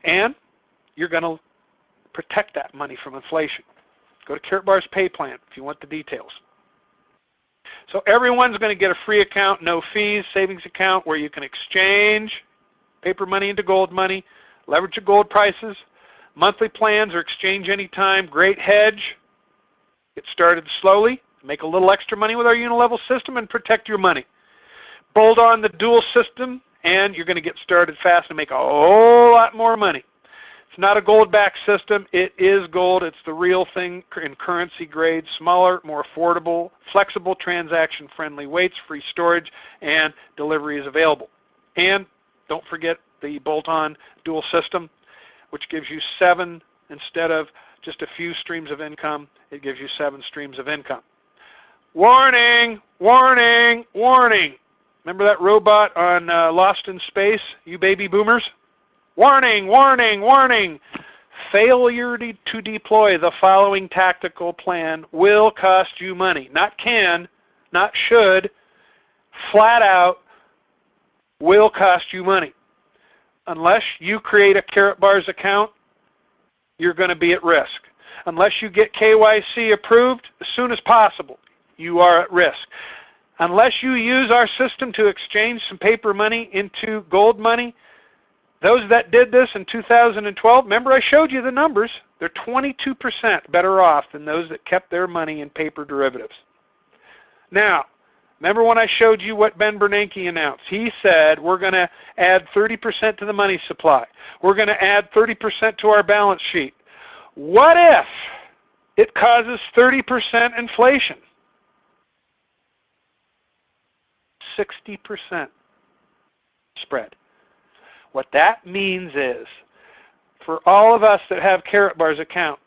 And you're going to protect that money from inflation. Go to Carrot Bar's pay plan if you want the details. So everyone's going to get a free account, no fees, savings account where you can exchange paper money into gold money, leverage your gold prices, monthly plans or exchange anytime, great hedge. Get started slowly, make a little extra money with our unilevel system, and protect your money. Bolt on the dual system, and you're going to get started fast and make a whole lot more money. It's not a gold-backed system. It is gold. It's the real thing in currency grade, smaller, more affordable, flexible, transaction-friendly weights, free storage, and delivery is available. And don't forget the bolt-on dual system, which gives you 7 instead of just a few streams of income. It gives you 7 streams of income. Warning, warning, warning. Remember that robot on Lost in Space, you baby boomers? Warning, warning, warning. Failure to deploy the following tactical plan will cost you money. Not can, not should, flat out will cost you money. Unless you create a Carrot Bar's account, you're going to be at risk. Unless you get KYC approved as soon as possible, you are at risk. Unless you use our system to exchange some paper money into gold money, those that did this in 2012, remember I showed you the numbers, they're 22% better off than those that kept their money in paper derivatives. Now, remember when I showed you what Ben Bernanke announced? He said we're going to add 30% to the money supply. We're going to add 30% to our balance sheet. What if it causes 30% inflation? 60% spread. What that means is, for all of us that have Carrot Bar's account,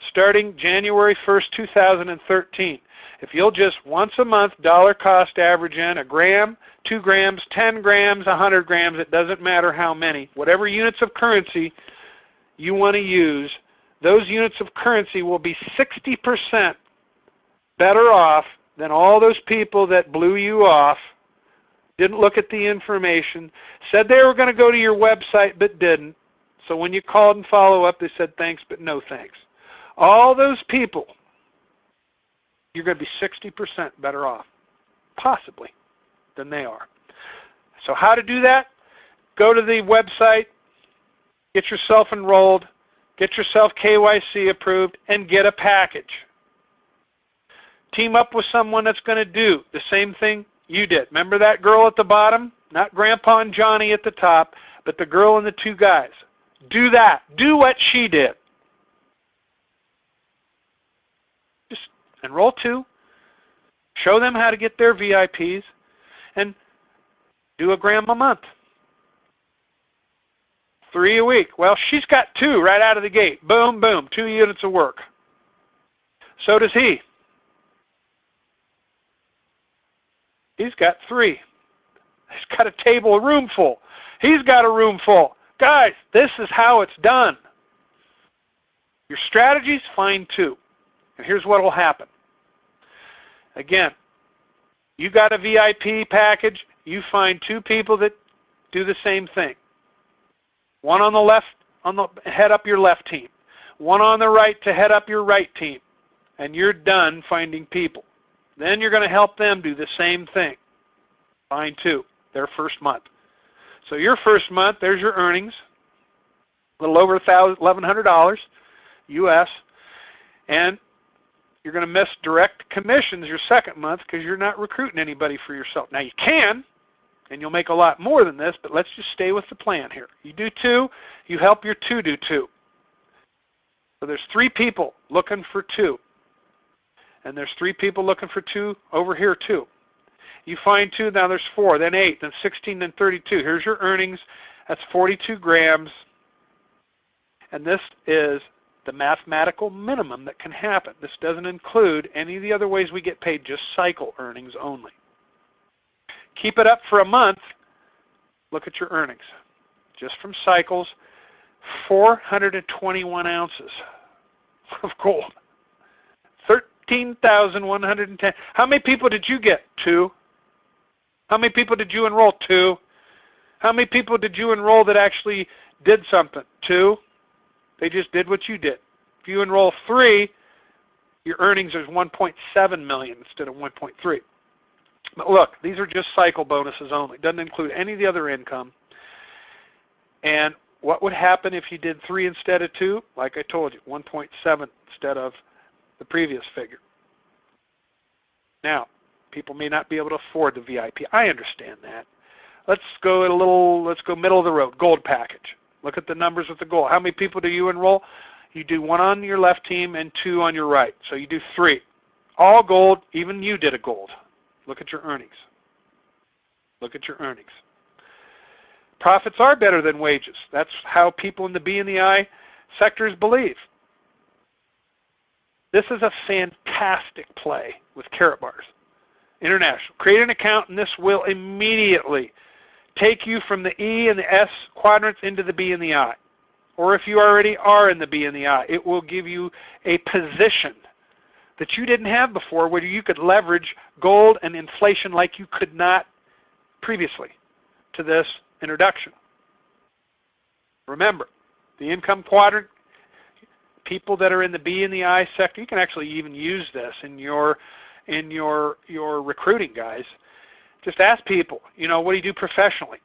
starting January 1st, 2013, if you'll just once a month dollar cost average in a gram, 2 grams, 10 grams, 100 grams, it doesn't matter how many, whatever units of currency you want to use, those units of currency will be 60% better off than all those people that blew you off, didn't look at the information, said they were going to go to your website but didn't. So when you called and follow up, they said thanks but no thanks. All those people, you're going to be 60% better off, possibly, than they are. So how to do that? Go to the website, get yourself enrolled, get yourself KYC approved, and get a package. Team up with someone that's going to do the same thing you did. Remember that girl at the bottom? Not Grandpa and Johnny at the top, but the girl and the 2 guys. Do that. Do what she did. Enroll 2. Show them how to get their VIPs, and do a gram a month. 3 a week. Well, she's got 2 right out of the gate. Boom, boom, 2 units of work. So does he. He's got 3. He's got a table, a room full. He's got a room full. Guys, this is how it's done. Your strategies, find 2. And here's what will happen. Again, you got a VIP package. You find 2 people that do the same thing. One on the left, head up your left team. One on the right to head up your right team. And you're done finding people. Then you're going to help them do the same thing. Find 2, their first month. So your first month, there's your earnings. A little over $1,100 US. And you're going to miss direct commissions your second month because you're not recruiting anybody for yourself. Now you can, and you'll make a lot more than this, but let's just stay with the plan here. You do 2, you help your 2 do 2. So there's 3 people looking for 2. And there's 3 people looking for 2 over here too. You find 2, now there's 4, then 8, then 16, then 32. Here's your earnings. That's 42 grams. And this is the mathematical minimum that can happen. This doesn't include any of the other ways we get paid, just cycle earnings only. Keep it up for a month. Look at your earnings. Just from cycles, 421 ounces of gold. 13,110. How many people did you get? 2. How many people did you enroll? 2. How many people did you enroll that actually did something? 2. They just did what you did. If you enroll 3, your earnings is 1.7 million instead of 1.3. But look, these are just cycle bonuses only. Doesn't include any of the other income. And what would happen if you did 3 instead of 2? Like I told you, 1.7 instead of the previous figure. Now, people may not be able to afford the VIP. I understand that. Let's go middle of the road, gold package. Look at the numbers with the gold. How many people do you enroll? You do 1 on your left team and 2 on your right. So you do 3. All gold, even you did a gold. Look at your earnings. Look at your earnings. Profits are better than wages. That's how people in the B and the I sectors believe. This is a fantastic play with Karatbars International. Create an account, and this will immediately take you from the E and the S quadrants into the B and the I. Or if you already are in the B and the I, it will give you a position that you didn't have before where you could leverage gold and inflation like you could not previously to this introduction. Remember, the income quadrant, people that are in the B and the I sector, you can actually even use this in your recruiting, guys. Just ask people, what do you do professionally?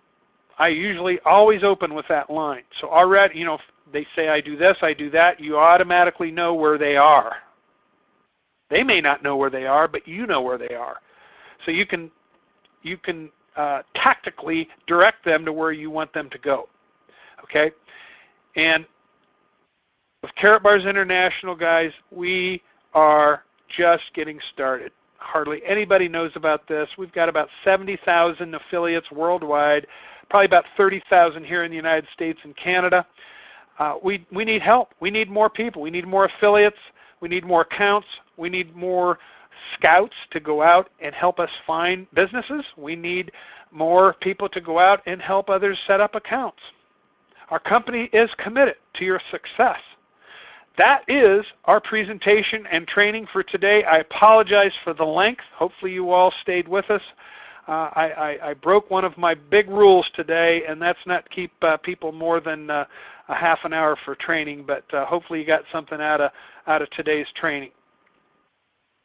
I usually always open with that line. So already, if they say I do this, I do that, you automatically know where they are. They may not know where they are, but you know where they are. So you can tactically direct them to where you want them to go. Okay? And with Karatbars International, guys, we are just getting started. Hardly anybody knows about this. We've got about 70,000 affiliates worldwide, probably about 30,000 here in the United States and Canada. We need help. We need more people. We need more affiliates. We need more accounts. We need more scouts to go out and help us find businesses. We need more people to go out and help others set up accounts. Our company is committed to your success. That is our presentation and training for today. I apologize for the length. Hopefully you all stayed with us. I broke one of my big rules today, and that's not keep people more than a half an hour for training, but hopefully you got something out of today's training.